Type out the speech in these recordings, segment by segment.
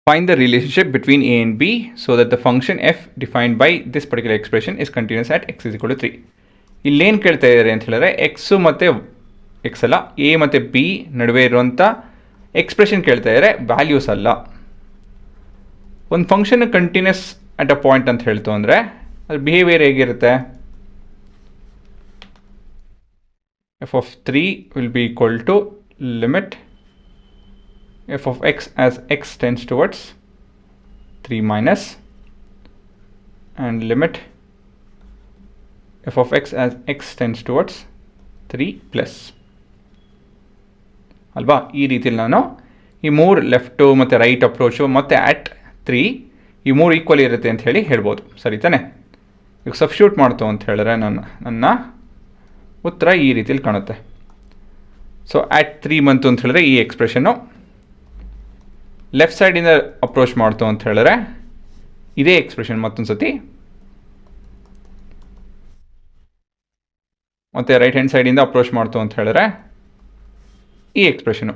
Find the relationship between a and b so that the function f defined by this particular expression is continuous at x is equal to 3. ಇಲ್ಲೇನು ಕೇಳ್ತಾ ಇದ್ದಾರೆ ಅಂತ ಹೇಳಿದ್ರೆ x ಮತ್ತು X ಅಲ್ಲ, A ಮತ್ತು B ನಡುವೆ ಇರುವಂಥ ಎಕ್ಸ್ಪ್ರೆಷನ್ ಕೇಳ್ತಾ ಇದ್ದಾರೆ, ವ್ಯಾಲ್ಯೂಸ್ ಅಲ್ಲ. ಒಂದು function continuous at a point ಅಂತ ಹೇಳ್ತು ಅಂದರೆ ಅದು ಬಿಹೇವಿಯರ್ ಹೇಗಿರುತ್ತೆ? f of 3 will be equal to limit f of x as x tends towards 3 minus and limit f of x as x tends towards 3 plus. ಅಲ್ವಾ? ಈ ರೀತಿಯಲ್ಲಿ ನಾನು ಈ ಮೂರು ಲೆಫ್ಟು ಮತ್ತು ರೈಟ್ ಅಪ್ರೋಚು ಮತ್ತು ಆಟ್ 3 ಈ ಮೂರು ಈಕ್ವಲ್ ಇರುತ್ತೆ ಅಂತ ಹೇಳಿ ಹೇಳ್ಬೋದು. ಸರಿ ತಾನೆ? ಈಗ ಸಬ್ಸ್ಟಿಟ್ಯೂಟ್ ಮಾಡ್ತು ಅಂತ ಹೇಳಿದ್ರೆ ನನ್ನ ಉತ್ತರ ಈ ರೀತಿಯಲ್ಲಿ ಕಾಣುತ್ತೆ. ಸೊ ಆಟ್ 3 ಬಂತು ಅಂತ ಹೇಳಿದ್ರೆ ಈ ಎಕ್ಸ್ಪ್ರೆಷನ್ನು, ಲೆಫ್ಟ್ ಸೈಡಿಂದ ಅಪ್ರೋಚ್ ಮಾಡ್ತು ಅಂತ ಹೇಳಿದ್ರೆ ಇದೇ ಎಕ್ಸ್ಪ್ರೆಷನ್ ಮತ್ತೊಂದು ಸತಿ, ಮತ್ತು ರೈಟ್ ಹ್ಯಾಂಡ್ ಸೈಡಿಂದ ಅಪ್ರೋಚ್ ಮಾಡ್ತು ಅಂತ ಹೇಳಿದ್ರೆ ಈ ಎಕ್ಸ್ಪ್ರೆಷನು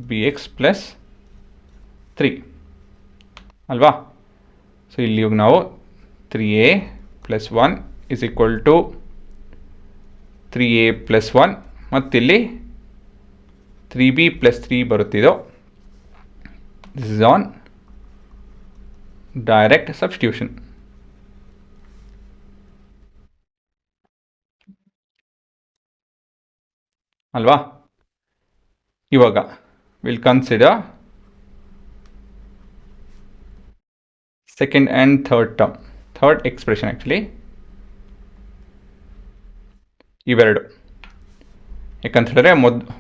ಬಿ ಎಕ್ಸ್ ಪ್ಲಸ್ 3 ಅಲ್ವಾ? ಸೊ ಇಲ್ಲಿ ನಾವು 3a plus 1 is equal to 3a plus 1 ಮತ್ತಿಲ್ಲಿ 3b ಪ್ಲಸ್ 3 ಬರುತ್ತಿದ್ದು. This is an direct substitution. ಅಲ್ವಾ? ಇವಾಗ will consider second and third expression. Actually ಇವೆರಡು, ಯಾಕಂತ ಹೇಳಿದ್ರೆ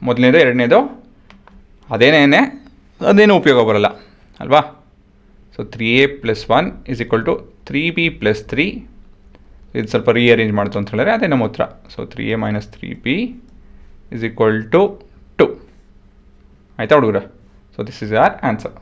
ಮೊದಲನೇದು ಎರಡನೇದು ಅದೇನೂ ಉಪಯೋಗ ಬರೋಲ್ಲ ಅಲ್ವಾ? So 3a plus 1 is equal to 3b plus 3. ಇದು ಸ್ವಲ್ಪ ರೀಅರೇಂಜ್ ಮಾಡ್ತು ಅಂತ ಹೇಳಿದ್ರೆ ಅದೇ ನಮ್ಮ ಉತ್ತರ. So 3a minus 3b is equal to 2. ಆಯಿತಾ ಹುಡುಗರ? So this is our answer.